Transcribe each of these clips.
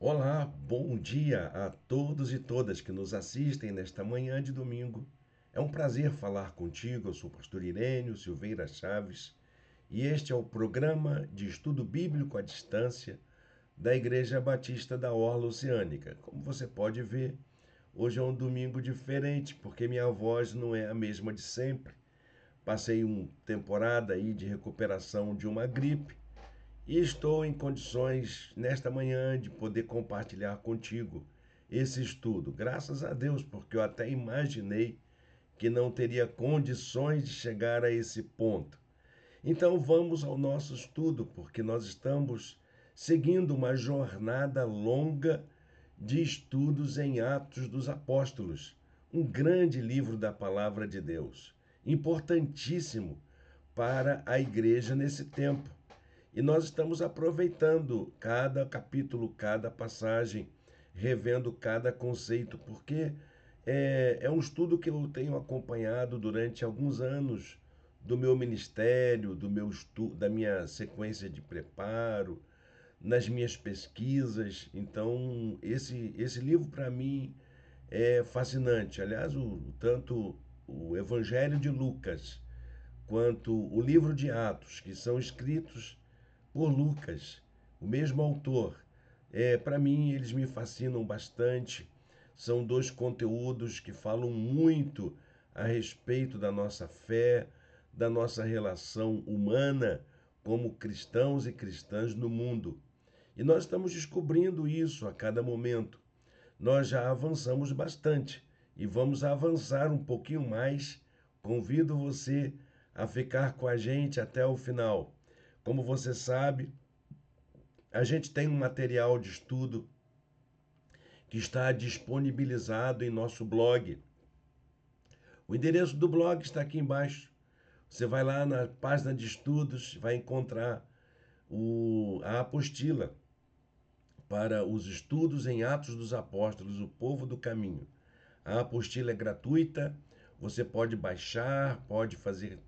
Olá, bom dia a todos e todas que nos assistem nesta manhã de domingo. É um prazer falar contigo. Eu sou o pastor Irênio Silveira Chaves e este é o programa de estudo bíblico à distância da Igreja Batista da Orla Oceânica. Como você pode ver, hoje é um domingo diferente porque minha voz não é a mesma de sempre. Passei uma temporada aí de recuperação de uma gripe e estou em condições, nesta manhã, de poder compartilhar contigo esse estudo. Graças a Deus, porque eu até imaginei que não teria condições de chegar a esse ponto. Então vamos ao nosso estudo, porque nós estamos seguindo uma jornada longa de estudos em Atos dos Apóstolos, um grande livro da Palavra de Deus, importantíssimo para a igreja nesse tempo. E nós estamos aproveitando cada capítulo, cada passagem, revendo cada conceito, porque é um estudo que eu tenho acompanhado durante alguns anos do meu ministério, da minha sequência de preparo, nas minhas pesquisas. Então, esse livro para mim é fascinante. Aliás, tanto o Evangelho de Lucas quanto o livro de Atos, que são escritos por Lucas, o mesmo autor. Para mim, eles me fascinam bastante. São dois conteúdos que falam muito a respeito da nossa fé, da nossa relação humana como cristãos e cristãs no mundo. E nós estamos descobrindo isso a cada momento. Nós já avançamos bastante e vamos avançar um pouquinho mais. Convido você a ficar com a gente até o final. Como você sabe, a gente tem um material de estudo que está disponibilizado em nosso blog. O endereço do blog está aqui embaixo. Você vai lá na página de estudos, vai encontrar a apostila para os estudos em Atos dos Apóstolos, o povo do caminho. A apostila é gratuita, você pode baixar, pode fazer,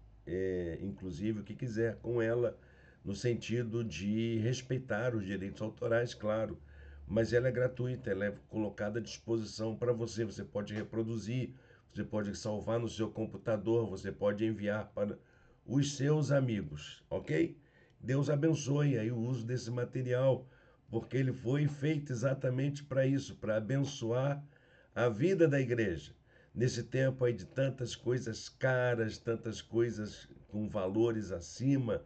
inclusive, o que quiser com ela, no sentido de respeitar os direitos autorais, claro, mas ela é gratuita, ela é colocada à disposição para você. Você pode reproduzir, você pode salvar no seu computador, você pode enviar para os seus amigos, ok? Deus abençoe aí o uso desse material, porque ele foi feito exatamente para isso, para abençoar a vida da igreja. Nesse tempo aí de tantas coisas caras, tantas coisas com valores acima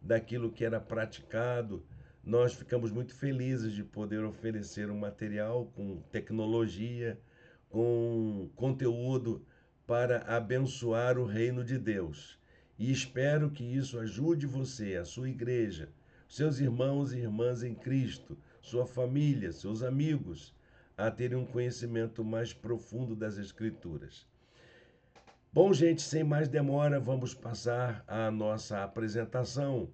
daquilo que era praticado, nós ficamos muito felizes de poder oferecer um material com tecnologia, com conteúdo para abençoar o reino de Deus. E espero que isso ajude você, a sua igreja, seus irmãos e irmãs em Cristo, sua família, seus amigos, a terem um conhecimento mais profundo das Escrituras. Bom, gente, sem mais demora, vamos passar à nossa apresentação,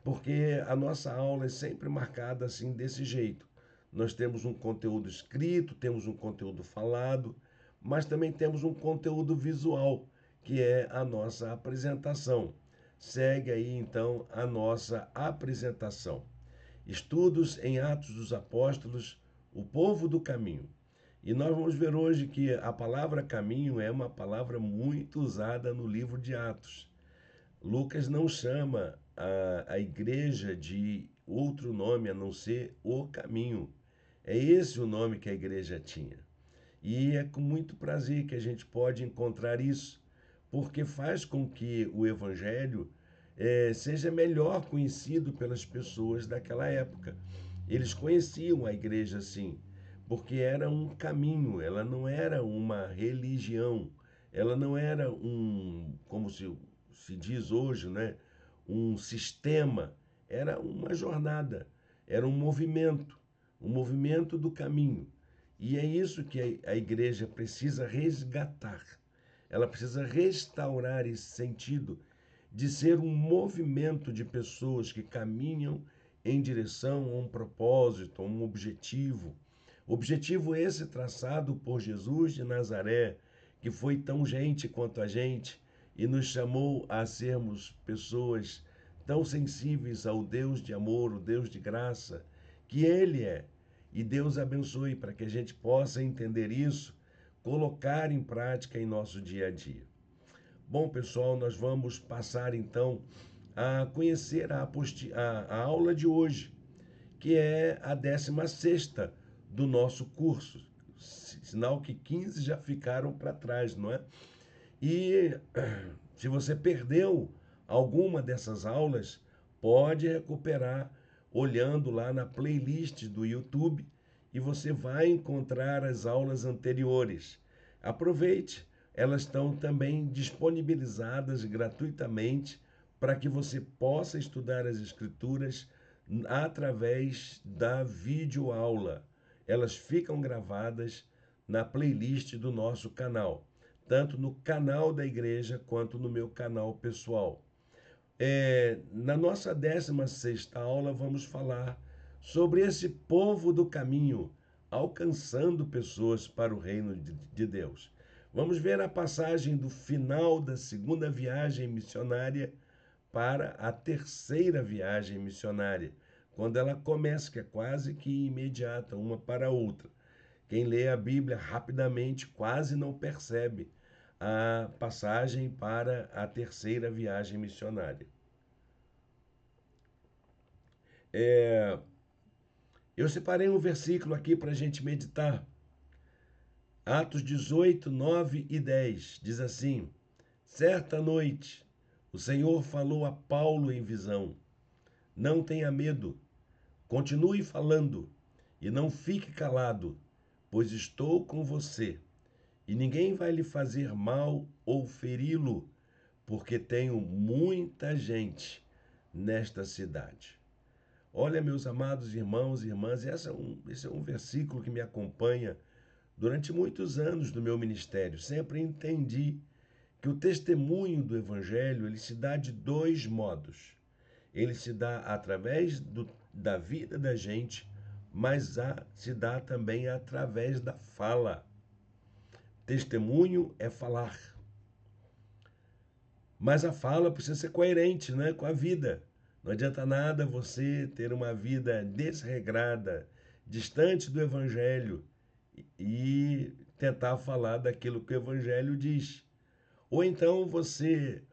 porque a nossa aula é sempre marcada assim, desse jeito. Nós temos um conteúdo escrito, temos um conteúdo falado, mas também temos um conteúdo visual, que é a nossa apresentação. Segue aí então a nossa apresentação. Estudos em Atos dos Apóstolos, o povo do caminho. E nós vamos ver hoje que a palavra caminho é uma palavra muito usada no livro de Atos. Lucas não chama a igreja de outro nome a não ser o caminho. É esse o nome que a igreja tinha. E é com muito prazer que a gente pode encontrar isso, porque faz com que o evangelho seja melhor conhecido pelas pessoas daquela época. Eles conheciam a igreja assim, porque era um caminho, ela não era uma religião, ela não era como se diz hoje, né? Um sistema, era uma jornada, era um movimento do caminho. E é isso que a igreja precisa resgatar. Ela precisa restaurar esse sentido de ser um movimento de pessoas que caminham em direção a um propósito, a um objetivo. Objetivo esse traçado por Jesus de Nazaré, que foi tão gente quanto a gente e nos chamou a sermos pessoas tão sensíveis ao Deus de amor, o Deus de graça, que Ele é. E Deus abençoe para que a gente possa entender isso, colocar em prática em nosso dia a dia. Bom, pessoal, nós vamos passar então a conhecer a aula de hoje, que é a 16ª do nosso curso. Sinal que 15 já ficaram para trás, não é? E se você perdeu alguma dessas aulas, pode recuperar olhando lá na playlist do YouTube e você vai encontrar as aulas anteriores. Aproveite, elas estão também disponibilizadas gratuitamente para que você possa estudar as escrituras através da videoaula. Elas ficam gravadas na playlist do nosso canal, tanto no canal da igreja quanto no meu canal pessoal. Na nossa 16ª aula, vamos falar sobre esse povo do caminho, alcançando pessoas para o reino de Deus. Vamos ver a passagem do final da segunda viagem missionária para a terceira viagem missionária, quando ela começa, que é quase que imediata, uma para a outra. Quem lê a Bíblia rapidamente quase não percebe a passagem para a terceira viagem missionária. Eu separei um versículo aqui para a gente meditar. Atos 18, 9 e 10 diz assim: certa noite, o Senhor falou a Paulo em visão: não tenha medo, continue falando e não fique calado, pois estou com você, e ninguém vai lhe fazer mal ou feri-lo, porque tenho muita gente nesta cidade. Olha, meus amados irmãos e irmãs, esse é um versículo que me acompanha durante muitos anos do meu ministério. Sempre entendi que o testemunho do Evangelho ele se dá de dois modos. Ele se dá através da vida da gente, mas se dá também através da fala. Testemunho é falar. Mas a fala precisa ser coerente, né, com a vida. Não adianta nada você ter uma vida desregrada, distante do Evangelho e tentar falar daquilo que o Evangelho diz. Ou então você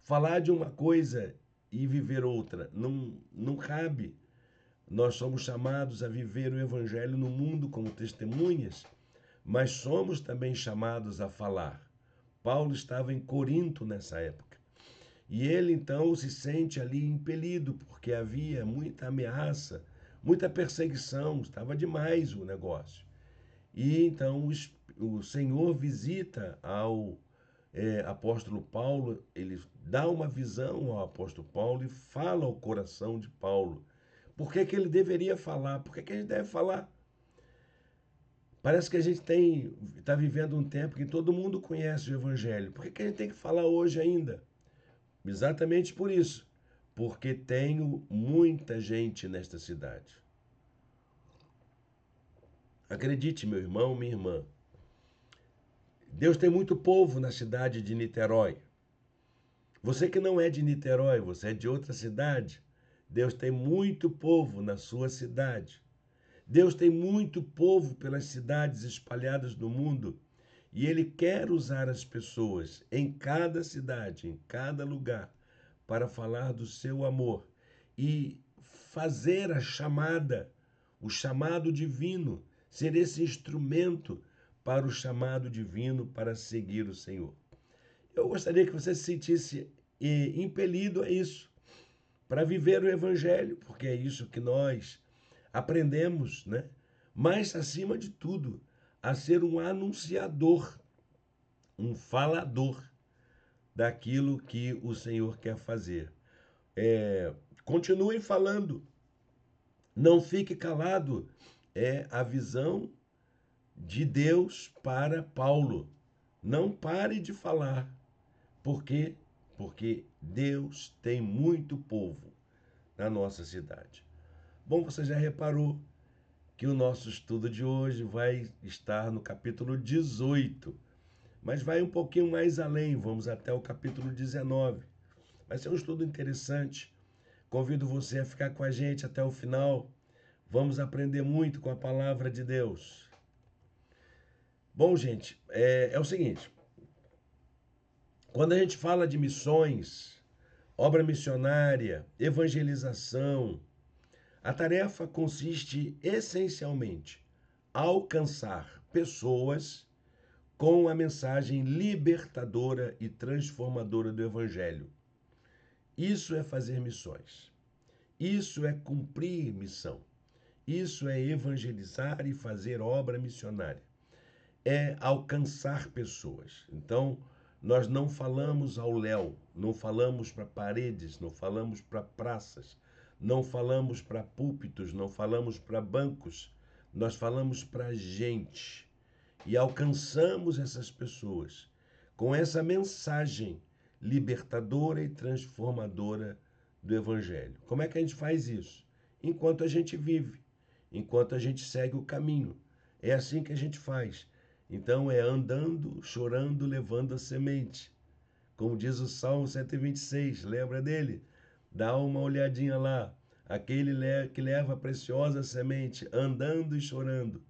falar de uma coisa e viver outra. Não cabe. Nós somos chamados a viver o Evangelho no mundo como testemunhas, mas somos também chamados a falar. Paulo estava em Corinto nessa época. E ele então se sente ali impelido, porque havia muita ameaça, muita perseguição, estava demais o negócio. E então o Senhor visita ao apóstolo Paulo, ele dá uma visão ao apóstolo Paulo e fala ao coração de Paulo. Por que que ele deveria falar? Por que que ele deve falar? Parece que a gente está vivendo um tempo que todo mundo conhece o Evangelho. Por que que a gente tem que falar hoje ainda? Exatamente por isso. Porque tenho muita gente nesta cidade. Acredite, meu irmão, minha irmã. Deus tem muito povo na cidade de Niterói. Você que não é de Niterói, você é de outra cidade. Deus tem muito povo na sua cidade. Deus tem muito povo pelas cidades espalhadas no mundo e Ele quer usar as pessoas em cada cidade, em cada lugar, para falar do seu amor e fazer a chamada, o chamado divino, ser esse instrumento para o chamado divino para seguir o Senhor. Eu gostaria que você se sentisse impelido a isso, para viver o Evangelho, porque é isso que nós aprendemos, né? Mas, acima de tudo, a ser um anunciador, um falador daquilo que o Senhor quer fazer. Continue falando, não fique calado. É a visão de Deus para Paulo. Não pare de falar. Por quê? Porque Deus tem muito povo na nossa cidade. Bom, você já reparou que o nosso estudo de hoje vai estar no capítulo 18, mas vai um pouquinho mais além, vamos até o capítulo 19. Vai ser um estudo interessante. Convido você a ficar com a gente até o final. Vamos aprender muito com a palavra de Deus. Bom, gente, é o seguinte: quando a gente fala de missões, obra missionária, evangelização, a tarefa consiste essencialmente em alcançar pessoas com a mensagem libertadora e transformadora do Evangelho. Isso é fazer missões. Isso é cumprir missão. Isso é evangelizar e fazer obra missionária. É alcançar pessoas. Então, nós não falamos ao léu, não falamos para paredes, não falamos para praças, não falamos para púlpitos, não falamos para bancos, nós falamos para gente. E alcançamos essas pessoas com essa mensagem libertadora e transformadora do Evangelho. Como é que a gente faz isso? Enquanto a gente vive, enquanto a gente segue o caminho. É assim que a gente faz. Então é andando, chorando, levando a semente. Como diz o Salmo 126, lembra dele? Dá uma olhadinha lá. Aquele que leva a preciosa semente, andando e chorando.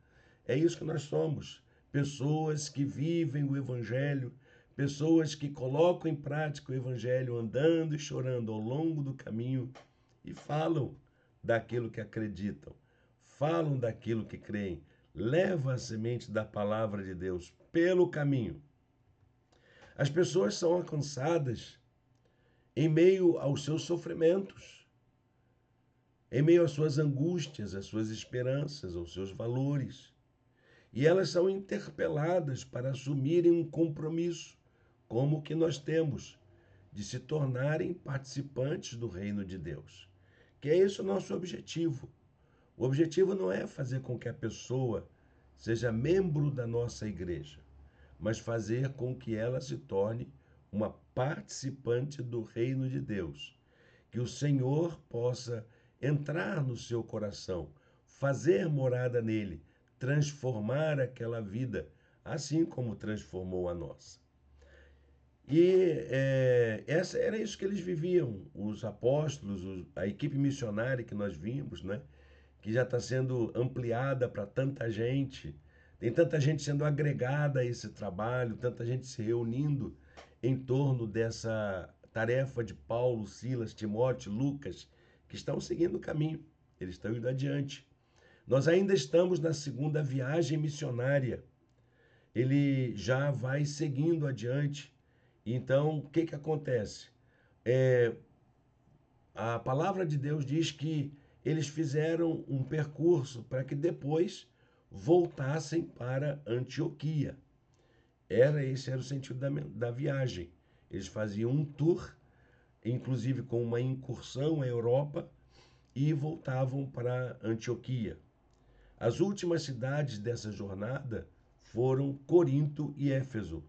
É isso que nós somos. Pessoas que vivem o Evangelho, pessoas que colocam em prática o Evangelho, andando e chorando ao longo do caminho e falam daquilo que acreditam, falam daquilo que creem, levam a semente da palavra de Deus pelo caminho. As pessoas são alcançadas em meio aos seus sofrimentos, em meio às suas angústias, às suas esperanças, aos seus valores. E elas são interpeladas para assumirem um compromisso, como o que nós temos, de se tornarem participantes do reino de Deus. Que é esse o nosso objetivo. O objetivo não é fazer com que a pessoa seja membro da nossa igreja, mas fazer com que ela se torne uma participante do reino de Deus. Que o Senhor possa entrar no seu coração, fazer morada nele, transformar aquela vida, assim como transformou a nossa. E era isso que eles viviam, os apóstolos, a equipe missionária que nós vimos, né? Que já está sendo ampliada para tanta gente, tem tanta gente sendo agregada a esse trabalho, tanta gente se reunindo em torno dessa tarefa de Paulo, Silas, Timóteo, Lucas, que estão seguindo o caminho, eles estão indo adiante. Nós ainda estamos na segunda viagem missionária. Ele já vai seguindo adiante. Então, o que acontece? A palavra de Deus diz que eles fizeram um percurso para que depois voltassem para Antioquia. Esse era o sentido da viagem. Eles faziam um tour, inclusive com uma incursão à Europa, e voltavam para Antioquia. As últimas cidades dessa jornada foram Corinto e Éfeso,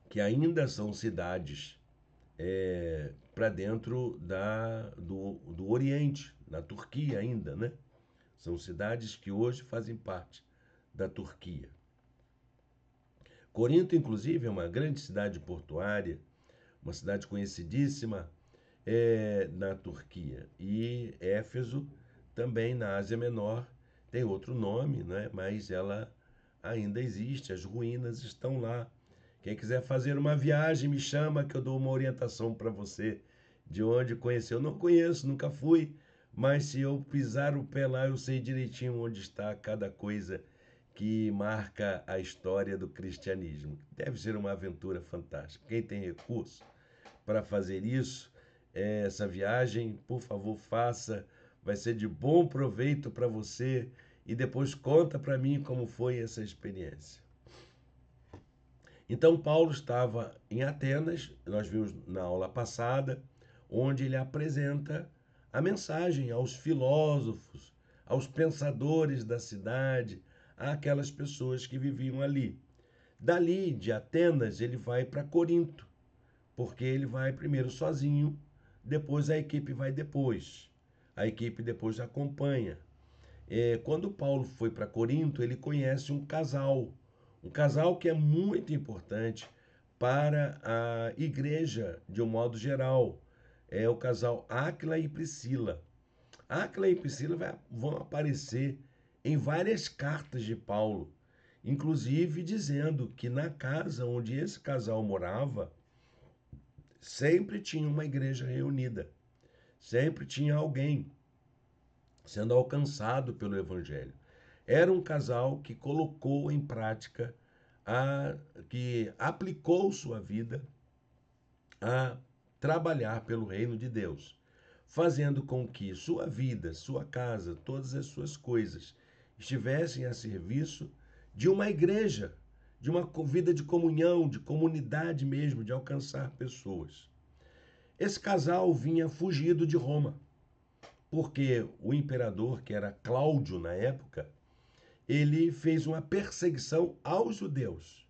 que ainda são cidades para dentro do Oriente, na Turquia ainda, né? São cidades que hoje fazem parte da Turquia. Corinto, inclusive, é uma grande cidade portuária, uma cidade conhecidíssima na Turquia. E Éfeso, também na Ásia Menor, tem outro nome, né? Mas ela ainda existe, as ruínas estão lá. Quem quiser fazer uma viagem, me chama que eu dou uma orientação para você de onde conhecer. Eu não conheço, nunca fui, mas se eu pisar o pé lá, eu sei direitinho onde está cada coisa que marca a história do cristianismo. Deve ser uma aventura fantástica. Quem tem recurso para fazer isso, essa viagem, por favor, faça. Vai ser de bom proveito para você e depois conta para mim como foi essa experiência. Então, Paulo estava em Atenas, nós vimos na aula passada, onde ele apresenta a mensagem aos filósofos, aos pensadores da cidade, àquelas pessoas que viviam ali. Dali, de Atenas, ele vai para Corinto, porque ele vai primeiro sozinho, depois a equipe vai depois. A equipe depois acompanha. Quando Paulo foi para Corinto, ele conhece um casal que é muito importante para a igreja de um modo geral. É o casal Áquila e Priscila. Áquila e Priscila vão aparecer em várias cartas de Paulo, inclusive dizendo que na casa onde esse casal morava, sempre tinha uma igreja reunida, sempre tinha alguém sendo alcançado pelo evangelho. Era um casal que colocou em prática, que aplicou sua vida a trabalhar pelo reino de Deus, fazendo com que sua vida, sua casa, todas as suas coisas estivessem a serviço de uma igreja, de uma vida de comunhão, de comunidade mesmo, de alcançar pessoas. Esse casal vinha fugido de Roma, porque o imperador, que era Cláudio na época, ele fez uma perseguição aos judeus.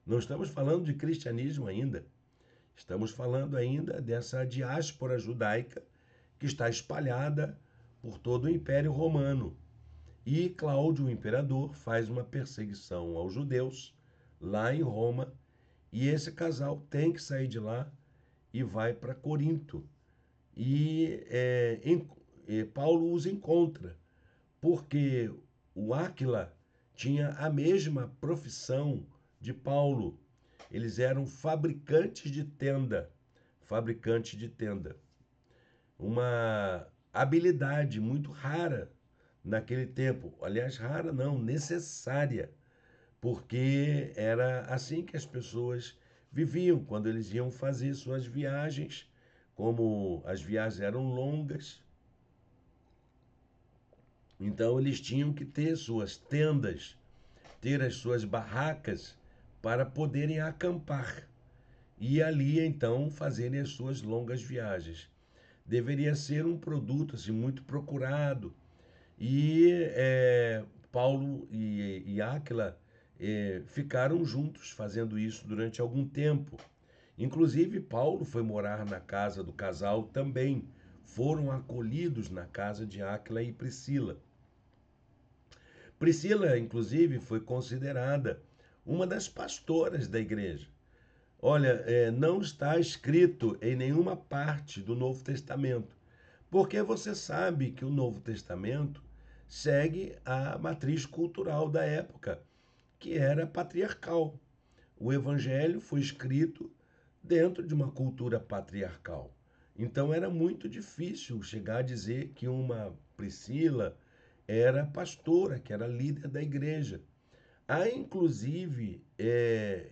Não estamos falando de cristianismo ainda. Estamos falando ainda dessa diáspora judaica que está espalhada por todo o Império Romano. E Cláudio, o imperador, faz uma perseguição aos judeus lá em Roma, e esse casal tem que sair de lá e vai para Corinto. E Paulo os encontra, porque o Áquila tinha a mesma profissão de Paulo. Eles eram fabricantes de tenda, fabricantes de tenda. Uma habilidade muito rara naquele tempo. Aliás, rara não, necessária, porque era assim que as pessoas viviam quando eles iam fazer suas viagens. Como as viagens eram longas, então eles tinham que ter suas tendas, ter as suas barracas para poderem acampar e ali então fazerem as suas longas viagens. Deveria ser um produto assim, muito procurado. E Paulo e Áquila ficaram juntos fazendo isso durante algum tempo. Inclusive, Paulo foi morar na casa do casal também. Foram acolhidos na casa de Áquila e Priscila. Priscila, inclusive, foi considerada uma das pastoras da igreja. Olha, não está escrito em nenhuma parte do Novo Testamento, porque você sabe que o Novo Testamento segue a matriz cultural da época, que era patriarcal. O Evangelho foi escrito dentro de uma cultura patriarcal. Então era muito difícil chegar a dizer que uma Priscila era pastora, que era líder da igreja. Há inclusive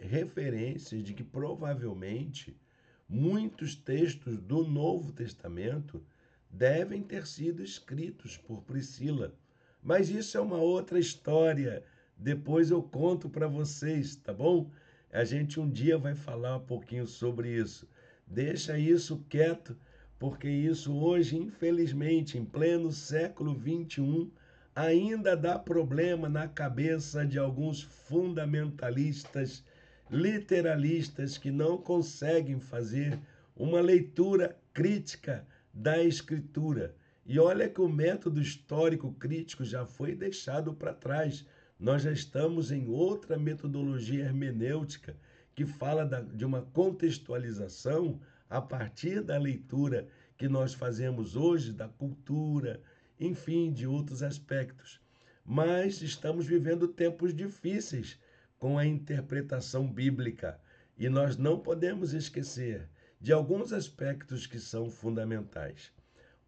referências de que provavelmente muitos textos do Novo Testamento devem ter sido escritos por Priscila. Mas isso é uma outra história. Depois eu conto para vocês, tá bom? A gente um dia vai falar um pouquinho sobre isso. Deixa isso quieto, porque isso hoje, infelizmente, em pleno século XXI, ainda dá problema na cabeça de alguns fundamentalistas, literalistas que não conseguem fazer uma leitura crítica da Escritura. E olha que o método histórico crítico já foi deixado para trás. Nós já estamos em outra metodologia hermenêutica que fala de uma contextualização a partir da leitura que nós fazemos hoje da cultura, enfim, de outros aspectos. Mas estamos vivendo tempos difíceis com a interpretação bíblica e nós não podemos esquecer de alguns aspectos que são fundamentais.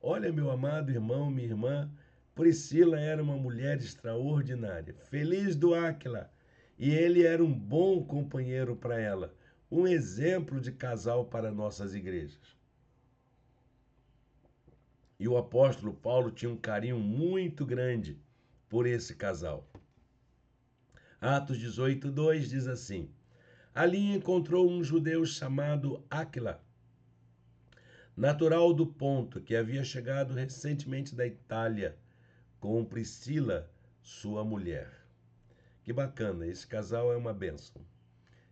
Olha, meu amado irmão, minha irmã, Priscila era uma mulher extraordinária, feliz do Áquila, e ele era um bom companheiro para ela, um exemplo de casal para nossas igrejas. E o apóstolo Paulo tinha um carinho muito grande por esse casal. Atos 18:2 diz assim: ali encontrou um judeu chamado Áquila, natural do Ponto, que havia chegado recentemente da Itália, com Priscila, sua mulher. Que bacana, esse casal é uma bênção.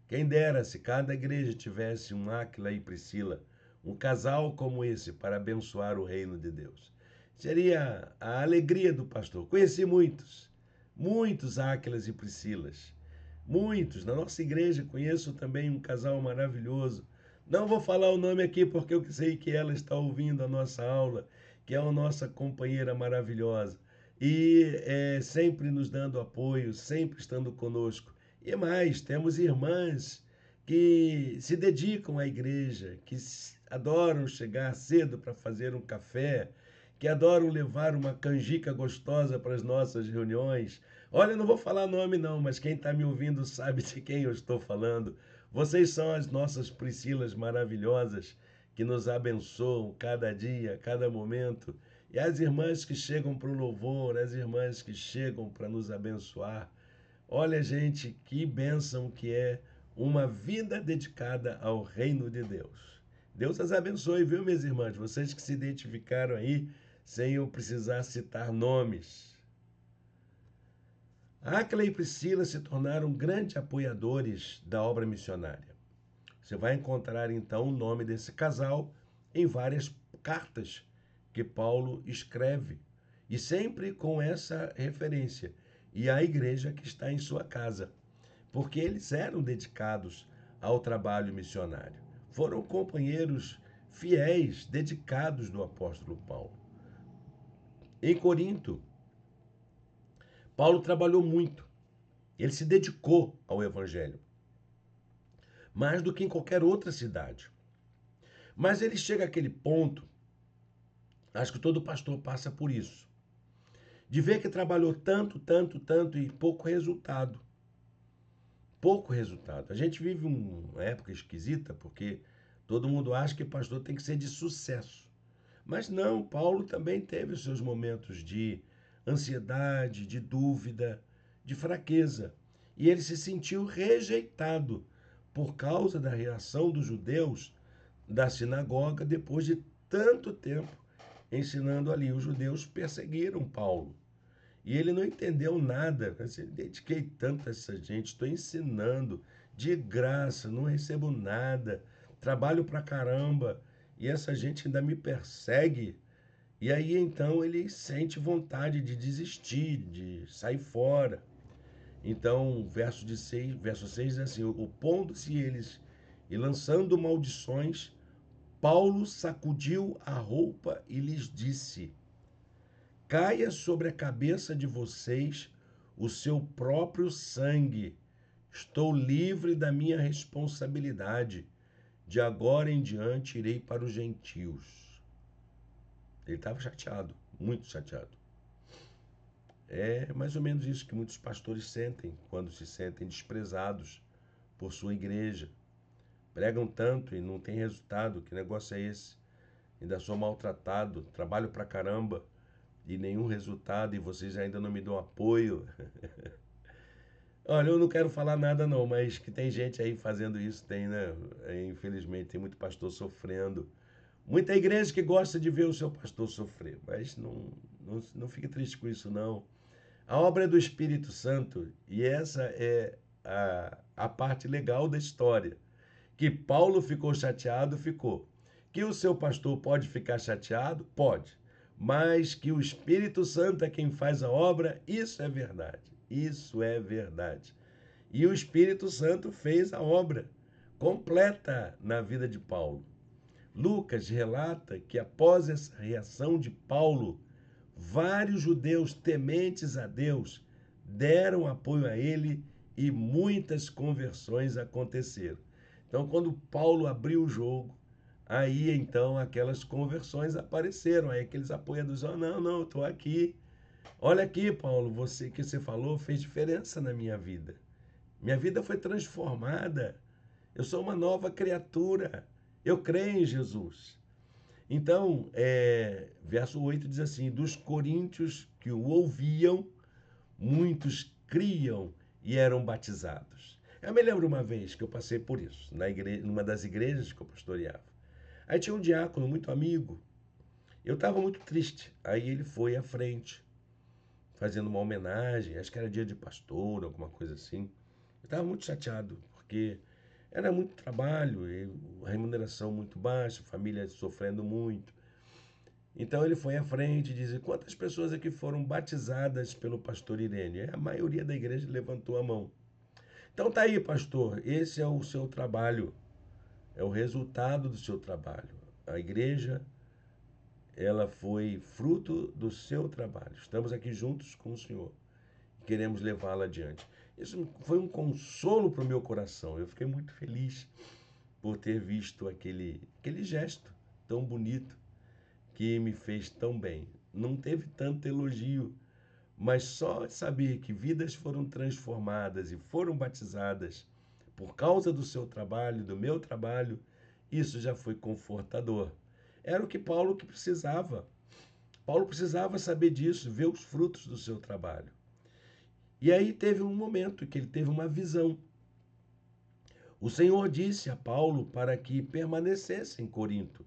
Quem dera se cada igreja tivesse um Áquila e Priscila, um casal como esse para abençoar o reino de Deus. Seria a alegria do pastor. Conheci muitos Áquilas e Priscilas. Muitos. Na nossa igreja conheço também um casal maravilhoso. Não vou falar o nome aqui porque eu sei que ela está ouvindo a nossa aula, que é a nossa companheira maravilhosa, e sempre nos dando apoio, sempre estando conosco. E mais, temos irmãs que se dedicam à igreja, que adoram chegar cedo para fazer um café, que adoram levar uma canjica gostosa para as nossas reuniões. Olha, eu não vou falar nome não, mas quem está me ouvindo sabe de quem eu estou falando. Vocês são as nossas Priscilas maravilhosas que nos abençoam cada dia, cada momento. E as irmãs que chegam para o louvor, as irmãs que chegam para nos abençoar. Olha, gente, que bênção que é uma vida dedicada ao reino de Deus. Deus as abençoe, viu, minhas irmãs? Vocês que se identificaram aí, sem eu precisar citar nomes. Áquila e Priscila se tornaram grandes apoiadores da obra missionária. Você vai encontrar então o nome desse casal em várias cartas que Paulo escreve, e sempre com essa referência, e a igreja que está em sua casa, porque eles eram dedicados ao trabalho missionário. Foram companheiros fiéis, dedicados do apóstolo Paulo. Em Corinto, Paulo trabalhou muito. Ele se dedicou ao evangelho, mais do que em qualquer outra cidade. Mas ele chega àquele ponto, acho que todo pastor passa por isso, de ver que trabalhou tanto, tanto, tanto e pouco resultado. Pouco resultado. A gente vive uma época esquisita porque todo mundo acha que pastor tem que ser de sucesso. Mas não, Paulo também teve os seus momentos de ansiedade, de dúvida, de fraqueza. E ele se sentiu rejeitado por causa da reação dos judeus da sinagoga depois de tanto tempo ensinando ali. Os judeus perseguiram Paulo. E ele não entendeu nada. Assim, dediquei tanto a essa gente, estou ensinando de graça, não recebo nada, trabalho pra caramba, e essa gente ainda me persegue. E aí então ele sente vontade de desistir, de sair fora. Então, verso 6 diz assim: opondo-se eles e lançando maldições, Paulo sacudiu a roupa e lhes disse: caia sobre a cabeça de vocês o seu próprio sangue. Estou livre da minha responsabilidade. De agora em diante irei para os gentios. Ele estava chateado, muito chateado. É mais ou menos isso que muitos pastores sentem quando se sentem desprezados por sua igreja. Pregam tanto e não tem resultado. Que negócio é esse? Ainda sou maltratado, trabalho pra caramba e nenhum resultado, e vocês ainda não me dão apoio. Olha, eu não quero falar nada não, mas que tem gente aí fazendo isso, tem, né? Infelizmente, tem muito pastor sofrendo. Muita igreja que gosta de ver o seu pastor sofrer, mas não fique triste com isso não. A obra é do Espírito Santo, e essa é a parte legal da história. Que Paulo ficou chateado, ficou. Que o seu pastor pode ficar chateado? Pode. Mas que o Espírito Santo é quem faz a obra, isso é verdade. Isso é verdade. E o Espírito Santo fez a obra completa na vida de Paulo. Lucas relata que após essa reação de Paulo, vários judeus tementes a Deus deram apoio a ele e muitas conversões aconteceram. Então, quando Paulo abriu o jogo, aí então aquelas conversões apareceram. Aí aqueles apoiadores, oh, não, eu estou aqui. Olha aqui, Paulo, você que você falou fez diferença na minha vida. Minha vida foi transformada. Eu sou uma nova criatura. Eu creio em Jesus. Então, verso 8 diz assim: dos coríntios que o ouviam, muitos criam e eram batizados. Eu me lembro uma vez que eu passei por isso, numa das igrejas que eu pastoreava. Aí tinha um diácono muito amigo. Eu estava muito triste. Aí ele foi à frente, fazendo uma homenagem, acho que era dia de pastor, alguma coisa assim. Eu estava muito chateado, porque era muito trabalho, a remuneração muito baixa, a família sofrendo muito. Então ele foi à frente e disse: quantas pessoas aqui foram batizadas pelo pastor Irene? A maioria da igreja levantou a mão. Então tá aí, pastor, esse é o seu trabalho, é o resultado do seu trabalho. A igreja ela foi fruto do seu trabalho. Estamos aqui juntos com o Senhor. Queremos levá-la adiante. Isso foi um consolo para o meu coração. Eu fiquei muito feliz por ter visto aquele gesto tão bonito que me fez tão bem. Não teve tanto elogio, mas só saber que vidas foram transformadas e foram batizadas por causa do seu trabalho, do meu trabalho, isso já foi confortador. Era o que Paulo que precisava. Paulo precisava saber disso, ver os frutos do seu trabalho. E aí teve um momento que ele teve uma visão. O Senhor disse a Paulo para que permanecesse em Corinto,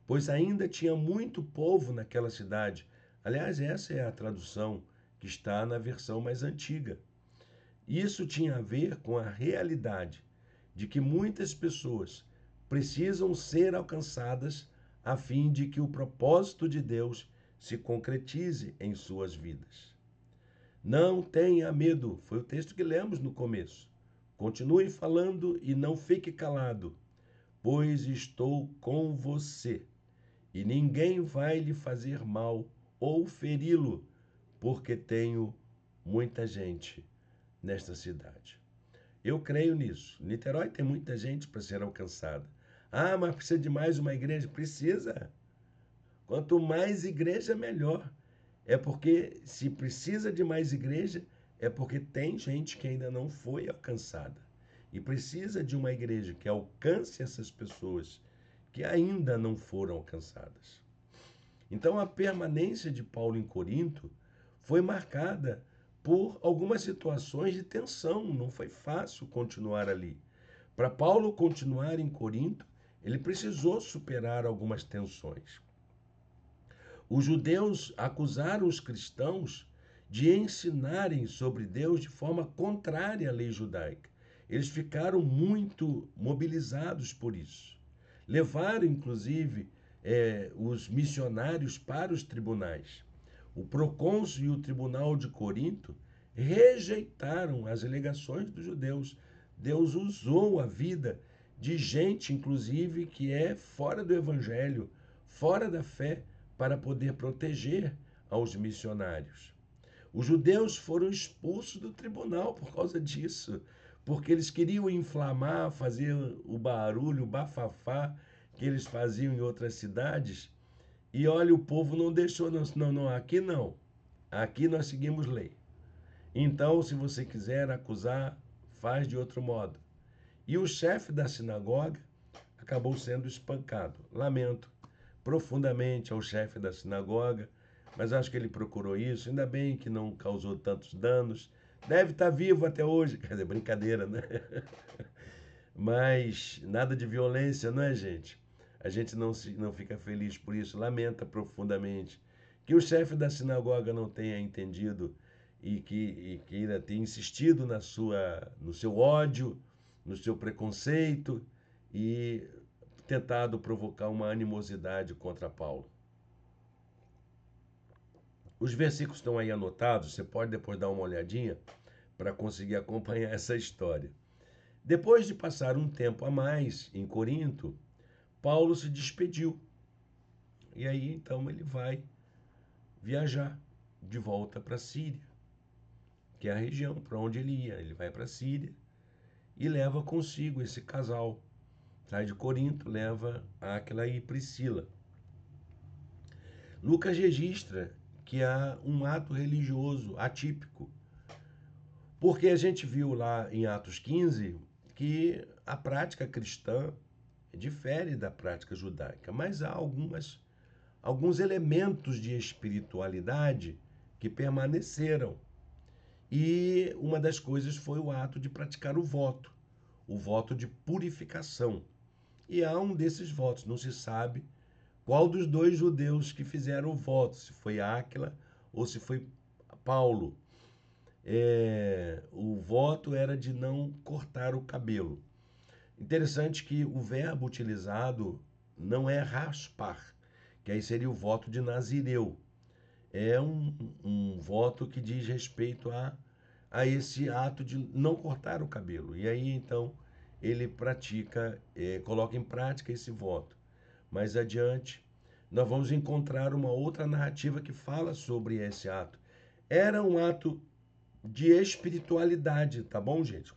pois ainda tinha muito povo naquela cidade. Aliás, essa é a tradução que está na versão mais antiga. Isso tinha a ver com a realidade de que muitas pessoas precisam ser alcançadas a fim de que o propósito de Deus se concretize em suas vidas. Não tenha medo, foi o texto que lemos no começo. Continue falando e não fique calado, pois estou com você, e ninguém vai lhe fazer mal ou feri-lo, porque tenho muita gente nesta cidade. Eu creio nisso. Niterói tem muita gente para ser alcançada. Ah, mas precisa de mais uma igreja? Precisa. Quanto mais igreja, melhor. É porque se precisa de mais igreja, é porque tem gente que ainda não foi alcançada. E precisa de uma igreja que alcance essas pessoas que ainda não foram alcançadas. Então a permanência de Paulo em Corinto foi marcada por algumas situações de tensão, não foi fácil continuar ali. Para Paulo continuar em Corinto, ele precisou superar algumas tensões. Os judeus acusaram os cristãos de ensinarem sobre Deus de forma contrária à lei judaica. Eles ficaram muito mobilizados por isso. Levaram, inclusive, os missionários para os tribunais. O procônsul e o tribunal de Corinto rejeitaram as alegações dos judeus. Deus usou a vida de gente, inclusive, que é fora do evangelho, fora da fé, para poder proteger aos missionários. Os judeus foram expulsos do tribunal por causa disso, porque eles queriam inflamar, fazer o barulho, o bafafá que eles faziam em outras cidades. E olha, o povo não deixou, não, aqui não. Aqui nós seguimos lei. Então, se você quiser acusar, faz de outro modo. E o chefe da sinagoga acabou sendo espancado. Lamento profundamente ao chefe da sinagoga, mas acho que ele procurou isso. Ainda bem que não causou tantos danos. Deve estar vivo até hoje. Quer dizer, brincadeira, né? Mas nada de violência, não é, gente? A gente não fica feliz por isso, lamenta profundamente que o chefe da sinagoga não tenha entendido e queira ter insistido no seu ódio, no seu preconceito e tentado provocar uma animosidade contra Paulo. Os versículos estão aí anotados, você pode depois dar uma olhadinha para conseguir acompanhar essa história. Depois de passar um tempo a mais em Corinto, Paulo se despediu. E aí então ele vai viajar de volta para a Síria, que é a região para onde ele ia. Ele vai para a Síria e leva consigo esse casal. Sai de Corinto, leva Áquila e Priscila. Lucas registra que há um ato religioso atípico, porque a gente viu lá em Atos 15 que a prática cristã difere da prática judaica, mas há alguns elementos de espiritualidade que permaneceram. E uma das coisas foi o ato de praticar o voto de purificação. E há um desses votos, não se sabe qual dos dois judeus que fizeram o voto, se foi Áquila ou se foi Paulo. O voto era de não cortar o cabelo. Interessante que o verbo utilizado não é raspar, que aí seria o voto de Nazireu. É um voto que diz respeito a esse ato de não cortar o cabelo. E aí, então, ele coloca em prática esse voto. Mais adiante, nós vamos encontrar uma outra narrativa que fala sobre esse ato. Era um ato de espiritualidade, tá bom, gente?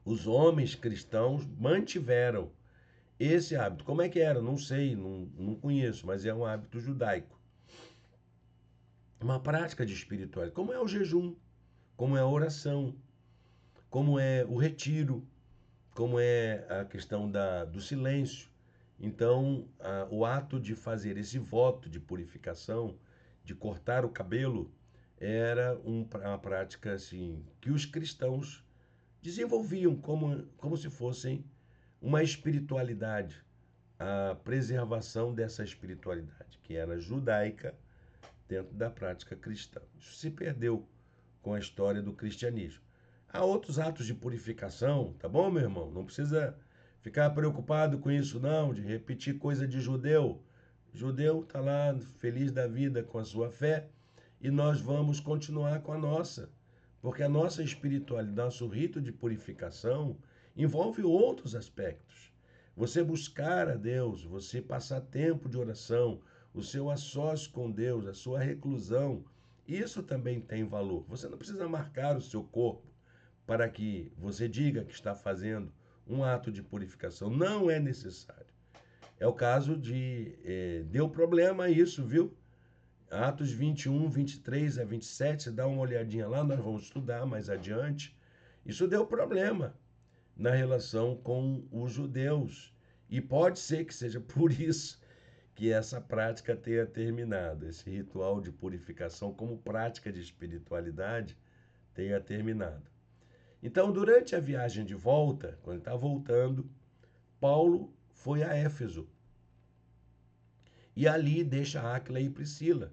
Os homens cristãos mantiveram esse hábito. Como é que era? Não sei, não conheço, mas é um hábito judaico. Uma prática de espiritualidade. Como é o jejum, como é a oração, como é o retiro, como é a questão do silêncio. Então, o ato de fazer esse voto de purificação, de cortar o cabelo, era uma prática assim, que os cristãos desenvolviam como se fossem uma espiritualidade, a preservação dessa espiritualidade, que era judaica, dentro da prática cristã. Isso se perdeu com a história do cristianismo. Há outros atos de purificação, tá bom, meu irmão? Não precisa ficar preocupado com isso, não, de repetir coisa de judeu. Judeu está lá feliz da vida com a sua fé e nós vamos continuar com a nossa, porque a nossa espiritualidade, nosso rito de purificação envolve outros aspectos. Você buscar a Deus, você passar tempo de oração, o seu assócio com Deus, a sua reclusão, isso também tem valor. Você não precisa marcar o seu corpo para que você diga que está fazendo um ato de purificação. Não é necessário. É o caso de. Deu problema isso, viu? Atos 21, 23 a 27, você dá uma olhadinha lá, nós vamos estudar mais adiante. Isso deu problema na relação com os judeus. E pode ser que seja por isso que essa prática tenha terminado, esse ritual de purificação como prática de espiritualidade tenha terminado. Então, durante a viagem de volta, quando ele está voltando, Paulo foi a Éfeso. E ali deixa Áquila e Priscila.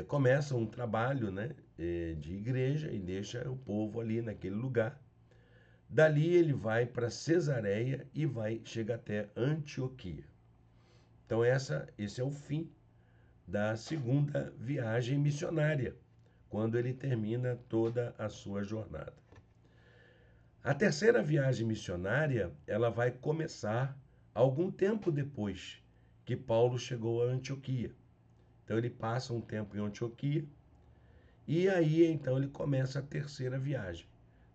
Começa um trabalho, né, de igreja e deixa o povo ali naquele lugar. Dali ele vai para Cesareia e chega até Antioquia. Então esse é o fim da segunda viagem missionária, quando ele termina toda a sua jornada. A terceira viagem missionária, ela vai começar algum tempo depois que Paulo chegou a Antioquia. Então ele passa um tempo em Antioquia e aí então ele começa a terceira viagem.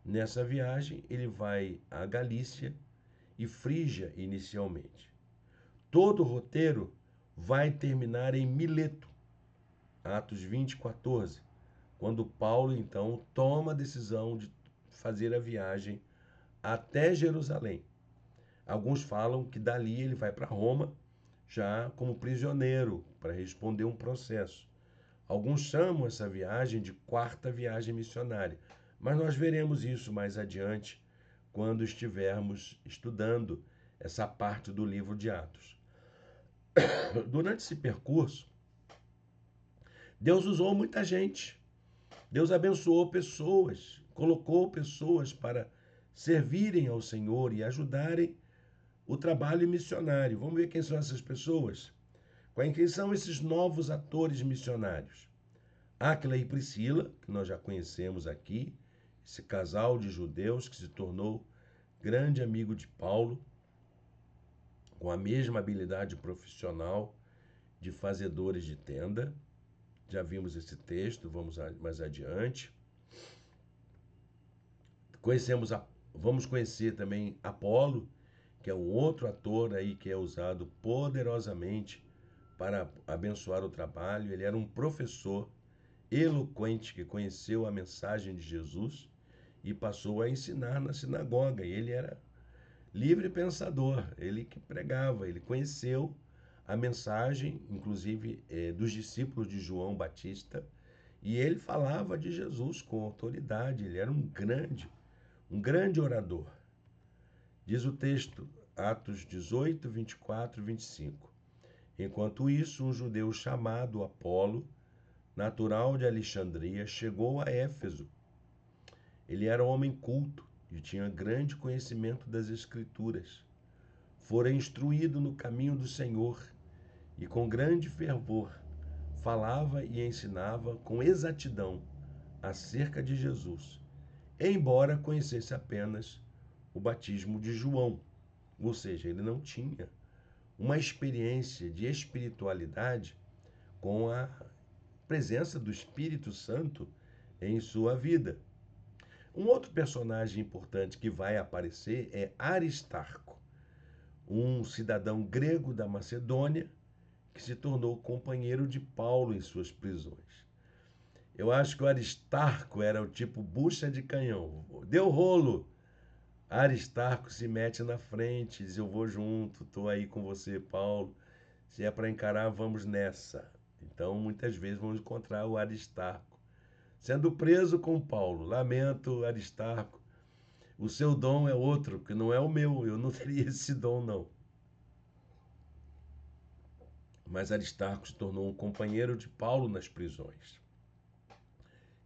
Nessa viagem ele vai à Galícia e Frígia inicialmente. Todo o roteiro vai terminar em Mileto, Atos 20, 14, quando Paulo então toma a decisão de fazer a viagem até Jerusalém. Alguns falam que dali ele vai para Roma, já como prisioneiro, para responder um processo. Alguns chamam essa viagem de quarta viagem missionária, mas nós veremos isso mais adiante, quando estivermos estudando essa parte do livro de Atos. Durante esse percurso, Deus usou muita gente. Deus abençoou pessoas, colocou pessoas para servirem ao Senhor e ajudarem o trabalho missionário. Vamos ver quem são essas pessoas? Quem são esses novos atores missionários? Áquila e Priscila, que nós já conhecemos aqui, esse casal de judeus que se tornou grande amigo de Paulo, com a mesma habilidade profissional de fazedores de tenda. Já vimos esse texto, vamos mais adiante. Vamos conhecer também Apolo, que é um outro ator aí que é usado poderosamente para abençoar o trabalho. Ele era um professor eloquente que conheceu a mensagem de Jesus e passou a ensinar na sinagoga. E ele era livre pensador, ele que pregava, ele conheceu a mensagem, inclusive, dos discípulos de João Batista, e ele falava de Jesus com autoridade. Ele era um grande orador. Diz o texto, Atos 18, 24 e 25. Enquanto isso, um judeu chamado Apolo, natural de Alexandria, chegou a Éfeso. Ele era um homem culto e tinha grande conhecimento das Escrituras. Fora instruído no caminho do Senhor e com grande fervor falava e ensinava com exatidão acerca de Jesus, embora conhecesse apenas o batismo de João, ou seja, ele não tinha uma experiência de espiritualidade com a presença do Espírito Santo em sua vida. Um outro personagem importante que vai aparecer é Aristarco, um cidadão grego da Macedônia que se tornou companheiro de Paulo em suas prisões. Eu acho que o Aristarco era o tipo bucha de canhão. Deu rolo. Aristarco se mete na frente, diz: eu vou junto, estou aí com você, Paulo. Se é para encarar, vamos nessa. Então, muitas vezes vamos encontrar o Aristarco sendo preso com Paulo. Lamento, Aristarco. O seu dom é outro, que não é o meu. Eu não teria esse dom, não. Mas Aristarco se tornou um companheiro de Paulo nas prisões.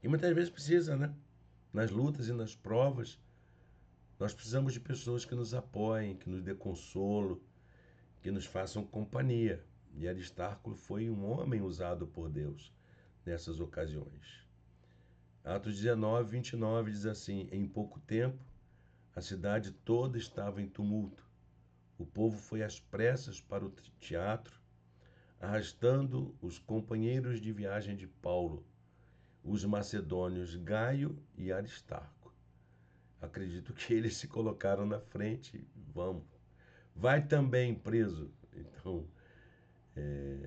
E muitas vezes precisa, né? Nas lutas e nas provas, nós precisamos de pessoas que nos apoiem, que nos dê consolo, que nos façam companhia. E Aristarco foi um homem usado por Deus nessas ocasiões. Atos 19, 29 diz assim: em pouco tempo, a cidade toda estava em tumulto. O povo foi às pressas para o teatro, arrastando os companheiros de viagem de Paulo, os macedônios Gaio e Aristarco. Acredito que eles se colocaram na frente. Vamos. Vai também preso. Então,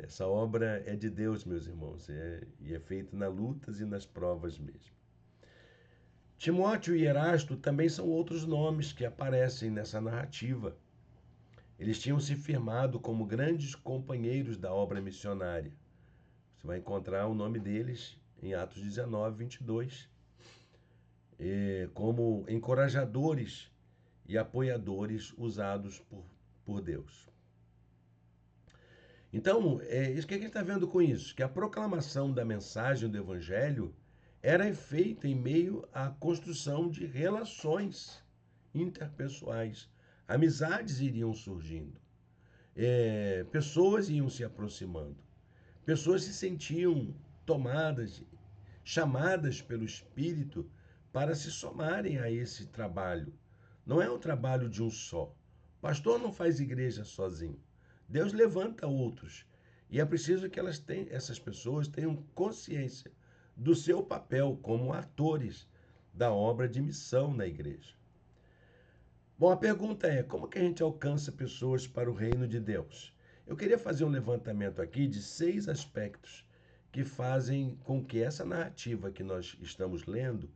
essa obra é de Deus, meus irmãos, e é feita nas lutas e nas provas mesmo. Timóteo e Erasto também são outros nomes que aparecem nessa narrativa. Eles tinham se firmado como grandes companheiros da obra missionária. Você vai encontrar o nome deles em Atos 19, 22, como encorajadores e apoiadores usados por Deus. Então, isso que a gente está vendo com isso? Que a proclamação da mensagem do Evangelho era feita em meio à construção de relações interpessoais. Amizades iriam surgindo. Pessoas iam se aproximando. Pessoas se sentiam tomadas, chamadas pelo Espírito para se somarem a esse trabalho. Não é um trabalho de um só. O pastor não faz igreja sozinho. Deus levanta outros. E é preciso que essas pessoas tenham consciência do seu papel como atores da obra de missão na igreja. Bom, a pergunta é: como que a gente alcança pessoas para o reino de Deus? Eu queria fazer um levantamento aqui de 6 aspectos que fazem com que essa narrativa que nós estamos lendo,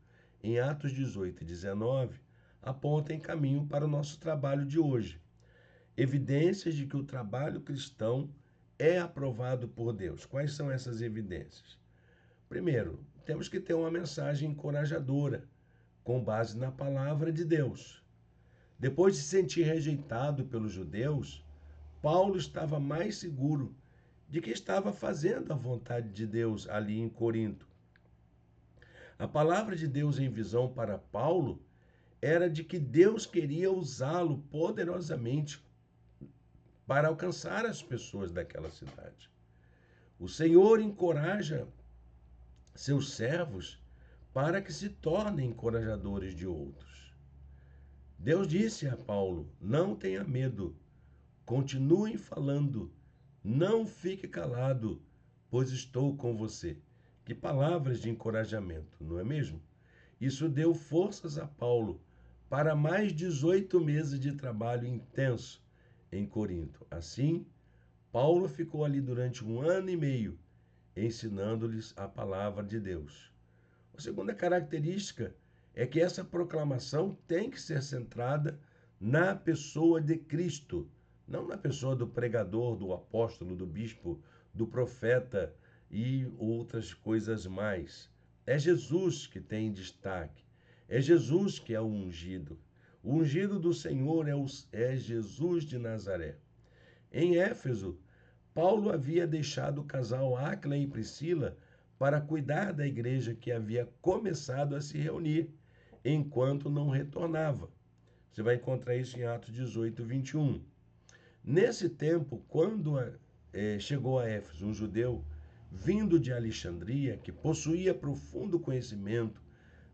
em Atos 18 e 19, apontem caminho para o nosso trabalho de hoje. Evidências de que o trabalho cristão é aprovado por Deus. Quais são essas evidências? Primeiro, temos que ter uma mensagem encorajadora, com base na palavra de Deus. Depois de se sentir rejeitado pelos judeus, Paulo estava mais seguro de que estava fazendo a vontade de Deus ali em Corinto. A palavra de Deus em visão para Paulo era de que Deus queria usá-lo poderosamente para alcançar as pessoas daquela cidade. O Senhor encoraja seus servos para que se tornem encorajadores de outros. Deus disse a Paulo: não tenha medo, continuem falando, não fique calado, pois estou com você. Que palavras de encorajamento, não é mesmo? Isso deu forças a Paulo para mais 18 meses de trabalho intenso em Corinto. Assim, Paulo ficou ali durante 1 ano e meio, ensinando-lhes a palavra de Deus. A segunda característica é que essa proclamação tem que ser centrada na pessoa de Cristo, não na pessoa do pregador, do apóstolo, do bispo, do profeta e outras coisas mais. É Jesus que tem destaque. É Jesus que é o ungido. O ungido do Senhor é Jesus de Nazaré. Em Éfeso, Paulo havia deixado o casal Áquila e Priscila para cuidar da igreja que havia começado a se reunir, enquanto não retornava. Você vai encontrar isso em Atos 18, 21. Nesse tempo, quando chegou a Éfeso um judeu vindo de Alexandria, que possuía profundo conhecimento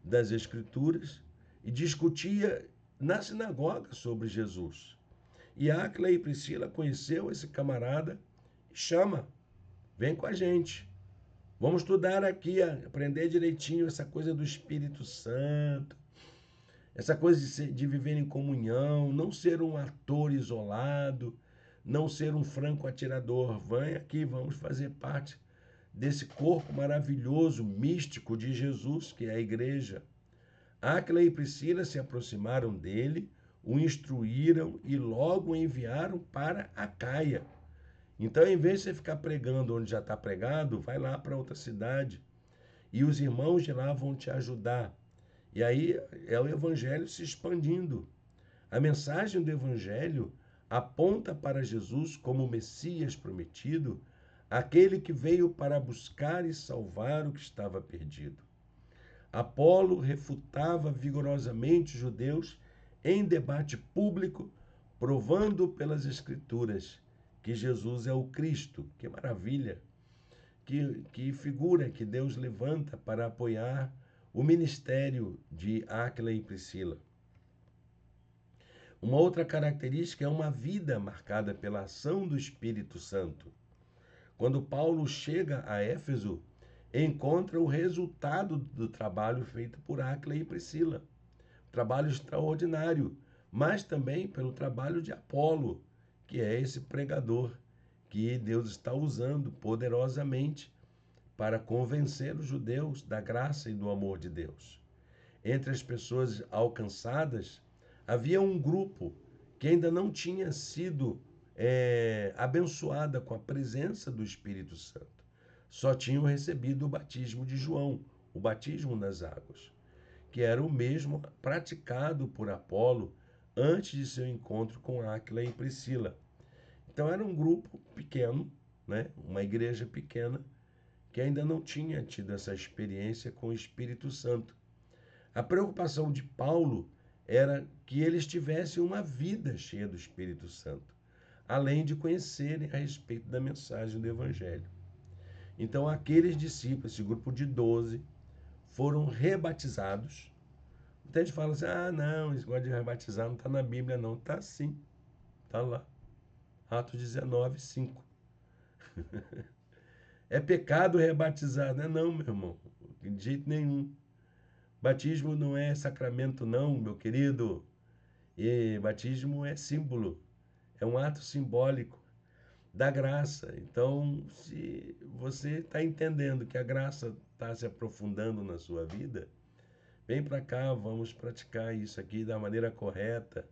das Escrituras e discutia na sinagoga sobre Jesus. E Áquila e Priscila conheceu esse camarada e chama, vem com a gente. Vamos estudar aqui, aprender direitinho essa coisa do Espírito Santo, essa coisa de viver em comunhão, não ser um ator isolado, não ser um franco atirador. Vem aqui, vamos fazer parte desse corpo maravilhoso, místico de Jesus, que é a igreja. Áquila e Priscila se aproximaram dele, o instruíram e logo o enviaram para Acaia. Então, em vez de você ficar pregando onde já está pregado, vai lá para outra cidade e os irmãos de lá vão te ajudar. E aí é o evangelho se expandindo. A mensagem do evangelho aponta para Jesus como o Messias prometido, aquele que veio para buscar e salvar o que estava perdido. Apolo refutava vigorosamente os judeus em debate público, provando pelas Escrituras que Jesus é o Cristo. Que maravilha! Que figura que Deus levanta para apoiar o ministério de Áquila e Priscila. Uma outra característica é uma vida marcada pela ação do Espírito Santo. Quando Paulo chega a Éfeso, encontra o resultado do trabalho feito por Áquila e Priscila. Trabalho extraordinário, mas também pelo trabalho de Apolo, que é esse pregador que Deus está usando poderosamente para convencer os judeus da graça e do amor de Deus. Entre as pessoas alcançadas, havia um grupo que ainda não tinha sido abençoada com a presença do Espírito Santo. Só tinham recebido o batismo de João, o batismo nas águas, que era o mesmo praticado por Apolo antes de seu encontro com Áquila e Priscila. Então era um grupo pequeno, né? Uma igreja pequena, que ainda não tinha tido essa experiência com o Espírito Santo. A preocupação de Paulo era que eles tivessem uma vida cheia do Espírito Santo, além de conhecerem a respeito da mensagem do Evangelho. Então, aqueles discípulos, esse grupo de 12, foram rebatizados. Muita gente fala assim, não, esse negócio de rebatizar não está na Bíblia, não. Está sim, está lá. Atos 19, 5. É pecado rebatizar, não é não, meu irmão, de jeito nenhum. Batismo não é sacramento não, meu querido. E batismo é símbolo, é um ato simbólico da graça. Então, se você está entendendo que a graça está se aprofundando na sua vida, vem para cá, vamos praticar isso aqui da maneira correta,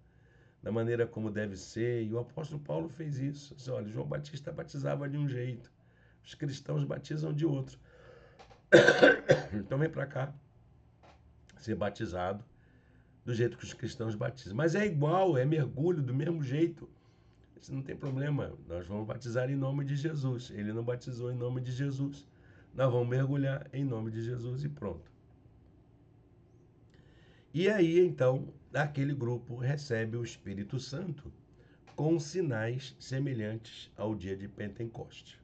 da maneira como deve ser. E o apóstolo Paulo fez isso. Disse, olha, João Batista batizava de um jeito, os cristãos batizam de outro. Então vem para cá ser batizado do jeito que os cristãos batizam. Mas é igual, é mergulho do mesmo jeito. Isso não tem problema. Nós vamos batizar em nome de Jesus. Ele não batizou em nome de Jesus. Nós vamos mergulhar em nome de Jesus e pronto. E aí, então, aquele grupo recebe o Espírito Santo com sinais semelhantes ao dia de Pentecoste.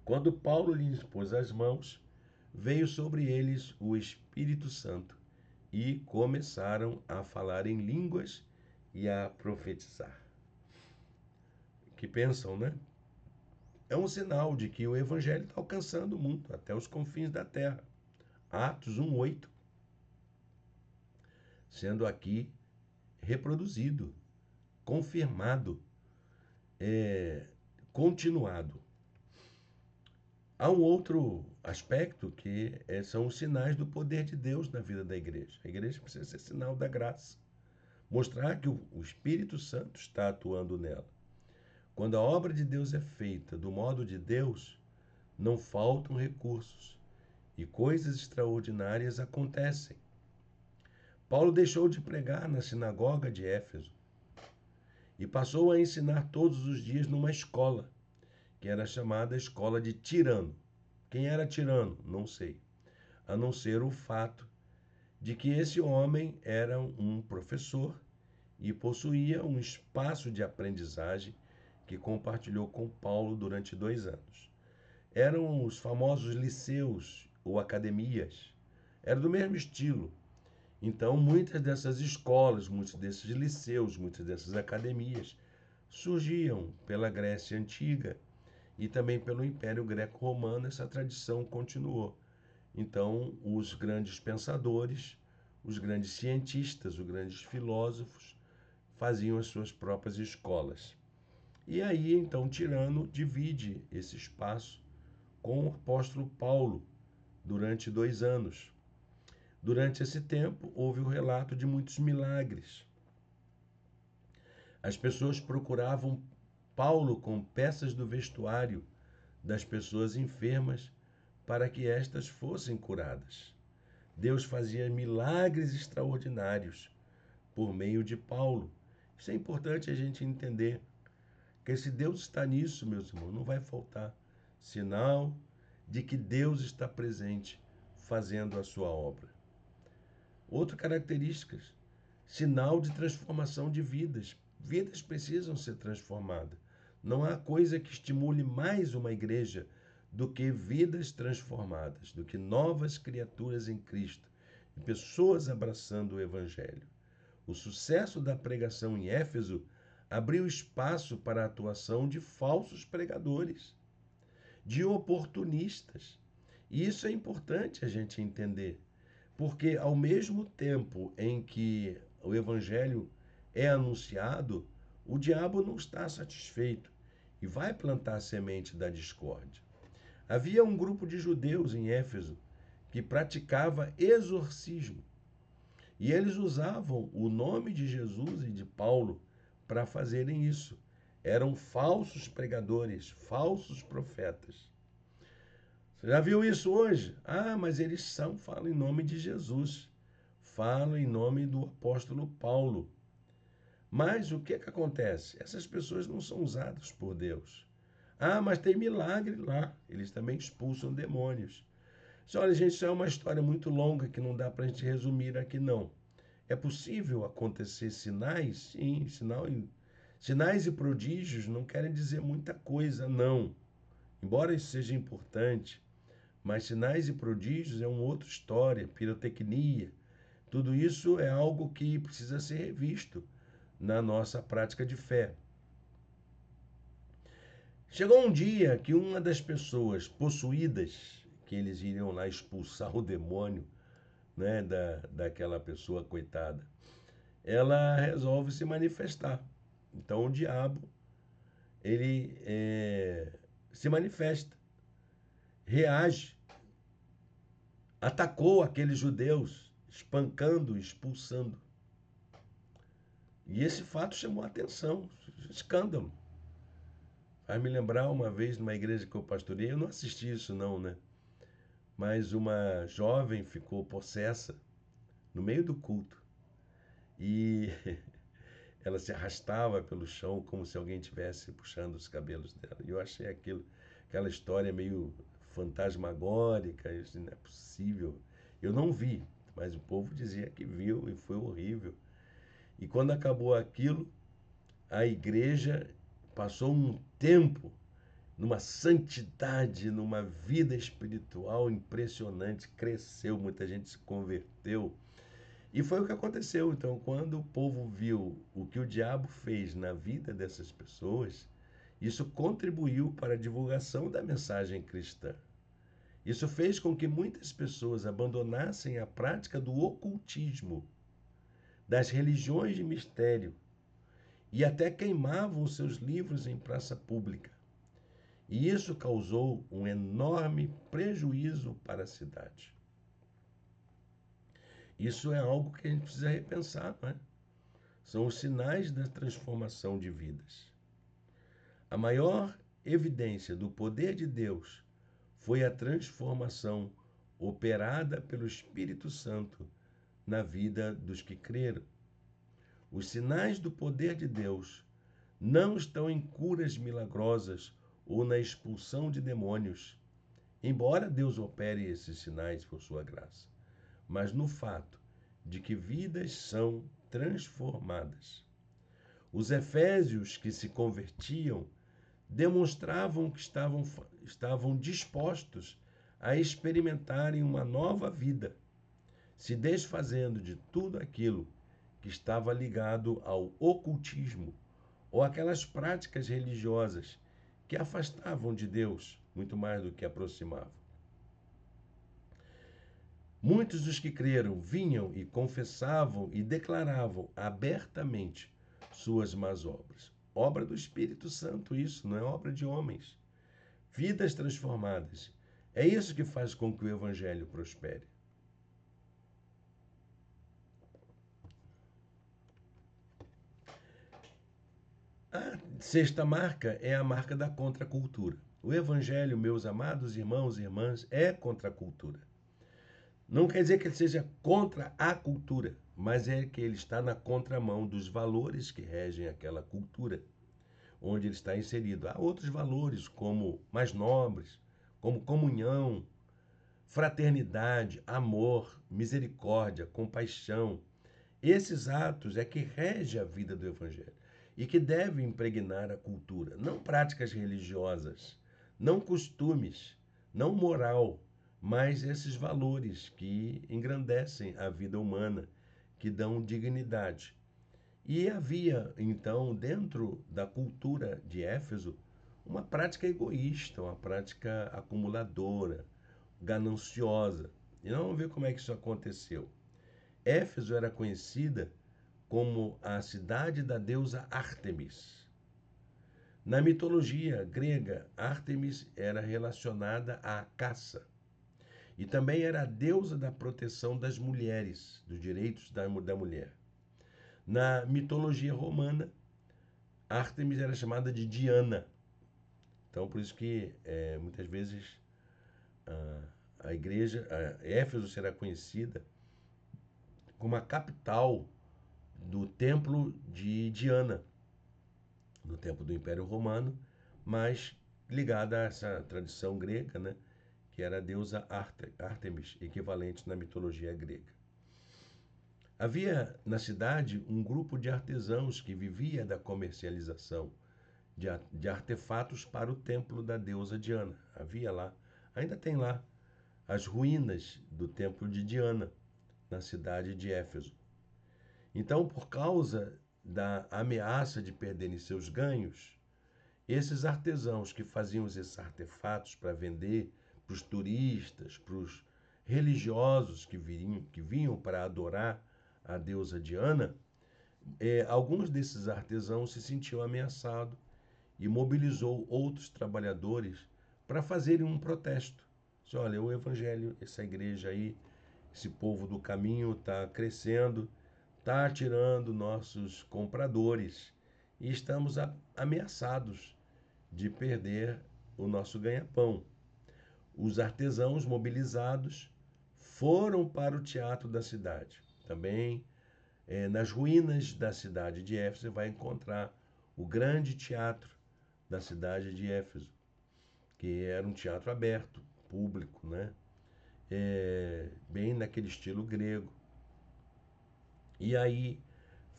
Quando Paulo lhes pôs as mãos, veio sobre eles o Espírito Santo e começaram a falar em línguas e a profetizar. Que pensam, né? É um sinal de que o evangelho está alcançando o mundo, até os confins da terra. Atos 1:8, sendo aqui reproduzido, confirmado, continuado. Há um outro aspecto que são os sinais do poder de Deus na vida da igreja. A igreja precisa ser sinal da graça, mostrar que o Espírito Santo está atuando nela. Quando a obra de Deus é feita do modo de Deus, não faltam recursos e coisas extraordinárias acontecem. Paulo deixou de pregar na sinagoga de Éfeso e passou a ensinar todos os dias numa escola, que era chamada Escola de Tirano. Quem era Tirano? Não sei, a não ser o fato de que esse homem era um professor e possuía um espaço de aprendizagem que compartilhou com Paulo durante 2 anos. Eram os famosos liceus ou academias. Era do mesmo estilo. Então, muitas dessas escolas, muitos desses liceus, muitas dessas academias surgiam pela Grécia Antiga e também pelo Império Greco-Romano. Essa tradição continuou. Então, os grandes pensadores, os grandes cientistas, os grandes filósofos faziam as suas próprias escolas. E aí, então, Tirano divide esse espaço com o apóstolo Paulo durante 2 anos. Durante esse tempo, houve o relato de muitos milagres. As pessoas procuravam Paulo com peças do vestuário das pessoas enfermas para que estas fossem curadas. Deus fazia milagres extraordinários por meio de Paulo. Isso é importante a gente entender, que se Deus está nisso, meus irmãos, não vai faltar sinal de que Deus está presente fazendo a sua obra. Outra característica, sinal de transformação de vidas. Vidas precisam ser transformadas. Não há coisa que estimule mais uma igreja do que vidas transformadas, do que novas criaturas em Cristo e pessoas abraçando o Evangelho. O sucesso da pregação em Éfeso abriu espaço para a atuação de falsos pregadores, de oportunistas. E isso é importante a gente entender, porque ao mesmo tempo em que o Evangelho é anunciado, o diabo não está satisfeito e vai plantar a semente da discórdia. Havia um grupo de judeus em Éfeso que praticava exorcismo. E eles usavam o nome de Jesus e de Paulo para fazerem isso. Eram falsos pregadores, falsos profetas. Você já viu isso hoje? Ah, mas eles falam em nome de Jesus. Falam em nome do apóstolo Paulo. Mas o que acontece? Essas pessoas não são usadas por Deus. Ah, mas tem milagre lá. Eles também expulsam demônios. Olha, gente, isso é uma história muito longa que não dá para a gente resumir aqui, não. É possível acontecer sinais? Sim, sinais e prodígios não querem dizer muita coisa, não. Embora isso seja importante, mas sinais e prodígios é uma outra história, pirotecnia. Tudo isso é algo que precisa ser revisto na nossa prática de fé. Chegou um dia que uma das pessoas possuídas, que eles iriam lá expulsar o demônio, né, daquela pessoa coitada, ela resolve se manifestar. Então o diabo, ele se manifesta, reage, atacou aqueles judeus, espancando, expulsando. E esse fato chamou a atenção, escândalo. Faz me lembrar uma vez numa igreja que eu pastorei, eu não assisti isso não, né? Mas uma jovem ficou possessa no meio do culto e ela se arrastava pelo chão como se alguém estivesse puxando os cabelos dela. E eu achei aquela história meio fantasmagórica, isso não é possível. Eu não vi, mas o povo dizia que viu e foi horrível. E quando acabou aquilo, a igreja passou um tempo numa santidade, numa vida espiritual impressionante, cresceu, muita gente se converteu. E foi o que aconteceu. Então, quando o povo viu o que o diabo fez na vida dessas pessoas, isso contribuiu para a divulgação da mensagem cristã. Isso fez com que muitas pessoas abandonassem a prática do ocultismo, das religiões de mistério, e até queimavam seus livros em praça pública. E isso causou um enorme prejuízo para a cidade. Isso é algo que a gente precisa repensar, não é? São os sinais da transformação de vidas. A maior evidência do poder de Deus foi a transformação operada pelo Espírito Santo na vida dos que creram. Os sinais do poder de Deus não estão em curas milagrosas ou na expulsão de demônios, embora Deus opere esses sinais por sua graça, mas no fato de que vidas são transformadas. Os efésios que se convertiam demonstravam que estavam dispostos a experimentarem uma nova vida, se desfazendo de tudo aquilo que estava ligado ao ocultismo ou aquelas práticas religiosas que afastavam de Deus muito mais do que aproximavam. Muitos dos que creram vinham e confessavam e declaravam abertamente suas más obras. Obra do Espírito Santo, isso, não é obra de homens. Vidas transformadas. É isso que faz com que o Evangelho prospere. A sexta marca é a marca da contracultura. O Evangelho, meus amados irmãos e irmãs, é contracultura. Não quer dizer que ele seja contra a cultura, mas é que ele está na contramão dos valores que regem aquela cultura onde ele está inserido. Há outros valores, como mais nobres, como comunhão, fraternidade, amor, misericórdia, compaixão. Esses atos é que regem a vida do Evangelho e que devem impregnar a cultura, não práticas religiosas, não costumes, não moral, mas esses valores que engrandecem a vida humana, que dão dignidade. E havia, então, dentro da cultura de Éfeso, uma prática egoísta, uma prática acumuladora, gananciosa. E nós vamos ver como é que isso aconteceu. Éfeso era conhecida como a cidade da deusa Ártemis. Na mitologia grega, Ártemis era relacionada à caça e também era a deusa da proteção das mulheres, dos direitos da mulher. Na mitologia romana, Ártemis era chamada de Diana. Então, por isso que muitas vezes a igreja, Éfeso será conhecida como a capital do templo de Diana, no tempo do Império Romano, mas ligada a essa tradição grega, né, que era a deusa Ártemis, equivalente na mitologia grega. Havia na cidade um grupo de artesãos que vivia da comercialização de artefatos para o templo da deusa Diana. Havia lá, ainda tem lá, as ruínas do templo de Diana, na cidade de Éfeso. Então, por causa da ameaça de perderem seus ganhos, esses artesãos que faziam esses artefatos para vender para os turistas, para os religiosos que vinham para adorar a deusa Diana, alguns desses artesãos se sentiam ameaçados e mobilizou outros trabalhadores para fazerem um protesto. Disse, olha, o evangelho, essa igreja aí, esse povo do caminho está crescendo, está tirando nossos compradores e estamos ameaçados de perder o nosso ganha-pão. Os artesãos mobilizados foram para o teatro da cidade. Também nas ruínas da cidade de Éfeso você vai encontrar o grande teatro da cidade de Éfeso, que era um teatro aberto, público, né? Bem naquele estilo grego. E aí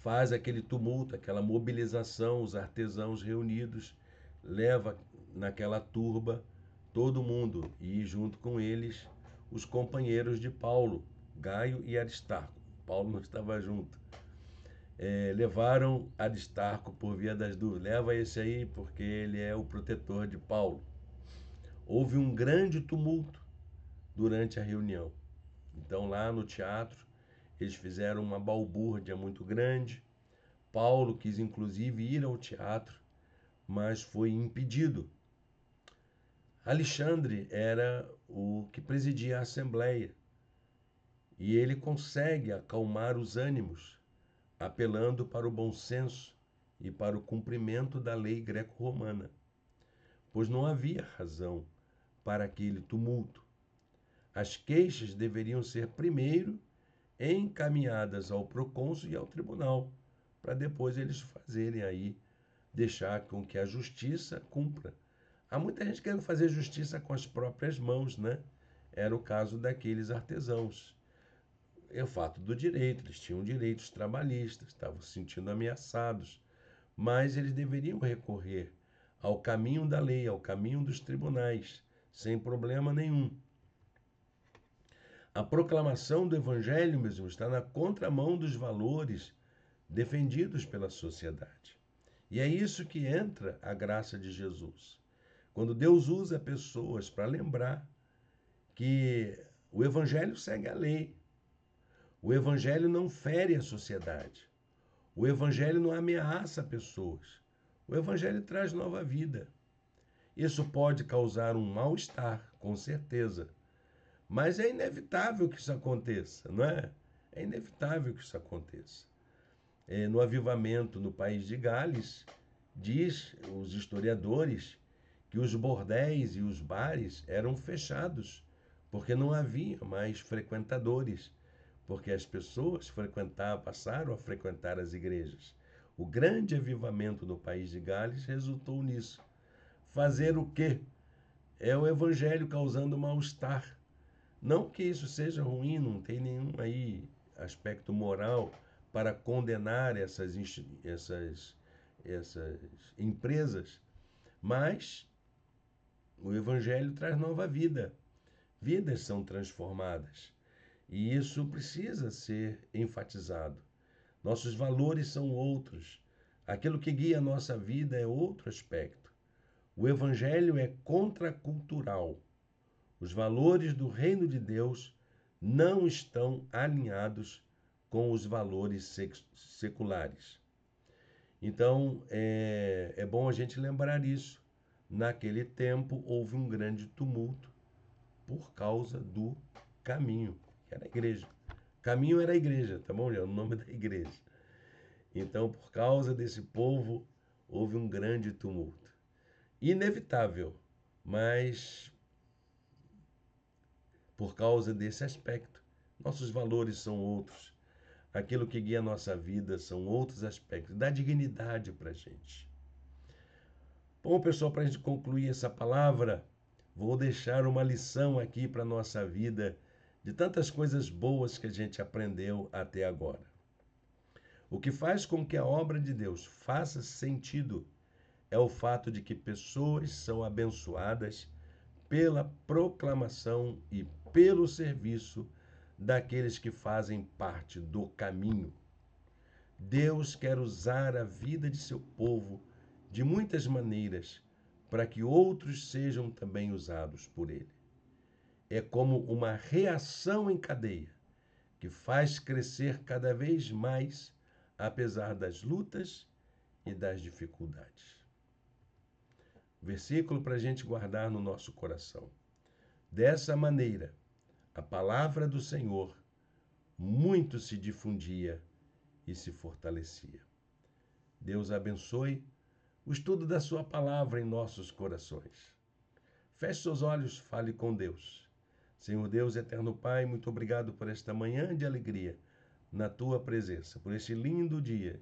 faz aquele tumulto, aquela mobilização, os artesãos reunidos, leva naquela turba todo mundo e junto com eles os companheiros de Paulo, Gaio e Aristarco. Paulo não estava junto. Levaram Aristarco por via das dúvidas. Leva esse aí porque ele é o protetor de Paulo. Houve um grande tumulto durante a reunião. Então, lá no teatro, eles fizeram uma balbúrdia muito grande. Paulo quis, inclusive, ir ao teatro, mas foi impedido. Alexandre era o que presidia a assembleia e ele consegue acalmar os ânimos, apelando para o bom senso e para o cumprimento da lei greco-romana, pois não havia razão para aquele tumulto. As queixas deveriam ser primeiro encaminhadas ao procônsul e ao tribunal, para depois eles fazerem aí, deixar com que a justiça cumpra. Há muita gente querendo fazer justiça com as próprias mãos, né? Era o caso daqueles artesãos. É o fato do direito, eles tinham direitos trabalhistas, estavam se sentindo ameaçados, mas eles deveriam recorrer ao caminho da lei, ao caminho dos tribunais, sem problema nenhum. A proclamação do evangelho, mesmo, está na contramão dos valores defendidos pela sociedade. E é isso que entra a graça de Jesus. Quando Deus usa pessoas para lembrar que o Evangelho segue a lei, o Evangelho não fere a sociedade, o Evangelho não ameaça pessoas, o Evangelho traz nova vida. Isso pode causar um mal-estar, com certeza, mas é inevitável que isso aconteça, não é? É inevitável que isso aconteça. No avivamento no país de Gales, diz os historiadores que os bordéis e os bares eram fechados, porque não havia mais frequentadores, porque as pessoas passaram a frequentar as igrejas. O grande avivamento no país de Gales resultou nisso. Fazer o quê? É o evangelho causando mal-estar. Não que isso seja ruim, não tem nenhum aí aspecto moral para condenar essas empresas, mas o Evangelho traz nova vida. Vidas são transformadas. E isso precisa ser enfatizado. Nossos valores são outros. Aquilo que guia a nossa vida é outro aspecto. O Evangelho é contracultural. Os valores do reino de Deus não estão alinhados com os valores seculares. Então, é bom a gente lembrar isso. Naquele tempo, houve um grande tumulto por causa do caminho, que era a igreja. Caminho era a igreja, tá bom? É o nome da igreja. Então, por causa desse povo, houve um grande tumulto. Inevitável, mas por causa desse aspecto, nossos valores são outros. Aquilo que guia a nossa vida são outros aspectos. Dá dignidade para a gente. Bom, pessoal, para a gente concluir essa palavra, vou deixar uma lição aqui para a nossa vida de tantas coisas boas que a gente aprendeu até agora. O que faz com que a obra de Deus faça sentido é o fato de que pessoas são abençoadas pela proclamação e pelo serviço daqueles que fazem parte do caminho. Deus quer usar a vida de seu povo de muitas maneiras para que outros sejam também usados por ele. É como uma reação em cadeia que faz crescer cada vez mais, apesar das lutas e das dificuldades. Versículo para a gente guardar no nosso coração. Dessa maneira, a palavra do Senhor muito se difundia e se fortalecia. Deus abençoe o estudo da sua palavra em nossos corações. Feche seus olhos, fale com Deus. Senhor Deus, eterno Pai, muito obrigado por esta manhã de alegria na tua presença, por este lindo dia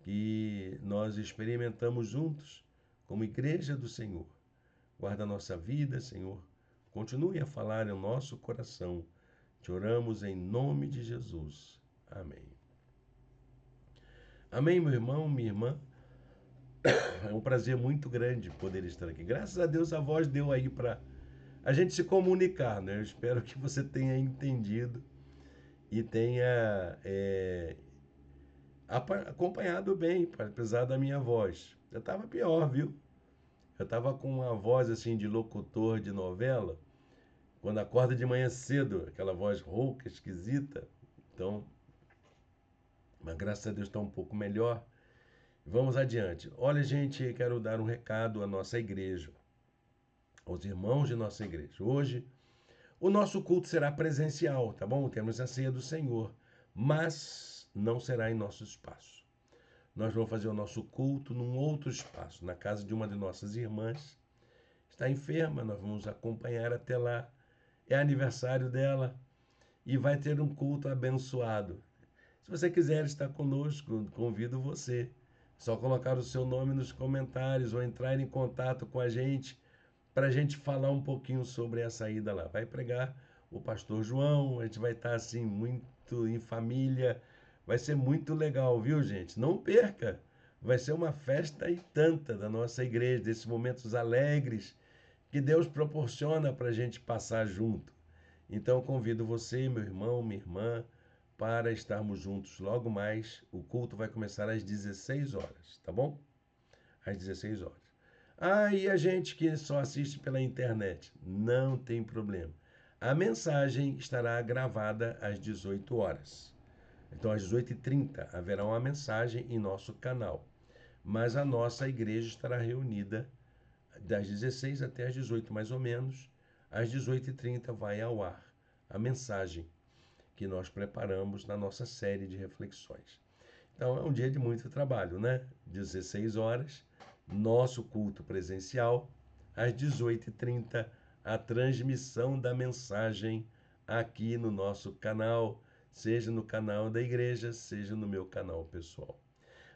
que nós experimentamos juntos como igreja do Senhor. Guarda a nossa vida, Senhor. Continue a falar em nosso coração. Te oramos em nome de Jesus. Amém. Amém, meu irmão, minha irmã. É um prazer muito grande poder estar aqui. Graças a Deus a voz deu aí para a gente se comunicar, né? Eu espero que você tenha entendido e tenha acompanhado bem, apesar da minha voz. Eu estava pior, viu? Eu estava com uma voz assim de locutor de novela, quando acorda de manhã cedo, aquela voz rouca, esquisita. Então, mas graças a Deus está um pouco melhor. Vamos adiante. Olha, gente, quero dar um recado à nossa igreja, aos irmãos de nossa igreja. Hoje, o nosso culto será presencial, tá bom? Temos a ceia do Senhor, mas não será em nosso espaço. Nós vamos fazer o nosso culto num outro espaço, na casa de uma de nossas irmãs. Está enferma, nós vamos acompanhar até lá. É aniversário dela e vai ter um culto abençoado. Se você quiser estar conosco, convido você. Só colocar o seu nome nos comentários ou entrar em contato com a gente para a gente falar um pouquinho sobre essa ida lá. Vai pregar o pastor João, a gente vai estar assim muito em família. Vai ser muito legal, viu, gente? Não perca! Vai ser uma festa e tanta da nossa igreja, desses momentos alegres que Deus proporciona para a gente passar junto. Então, convido você, meu irmão, minha irmã, para estarmos juntos logo mais. O culto vai começar às 16 horas, tá bom? às 16 horas. E a gente que só assiste pela internet? Não tem problema. A mensagem estará gravada às 18 horas. Então, às 18h30, haverá uma mensagem em nosso canal. Mas a nossa igreja estará reunida das 16 até as 18, mais ou menos. Às 18h30 vai ao ar a mensagem que nós preparamos na nossa série de reflexões. Então, é um dia de muito trabalho, né? 16 horas, nosso culto presencial. Às 18h30, a transmissão da mensagem aqui no nosso canal, seja no canal da igreja, seja no meu canal pessoal.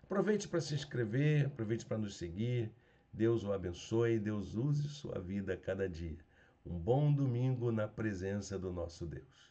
Aproveite para se inscrever, aproveite para nos seguir. Deus o abençoe, Deus use sua vida a cada dia. Um bom domingo na presença do nosso Deus.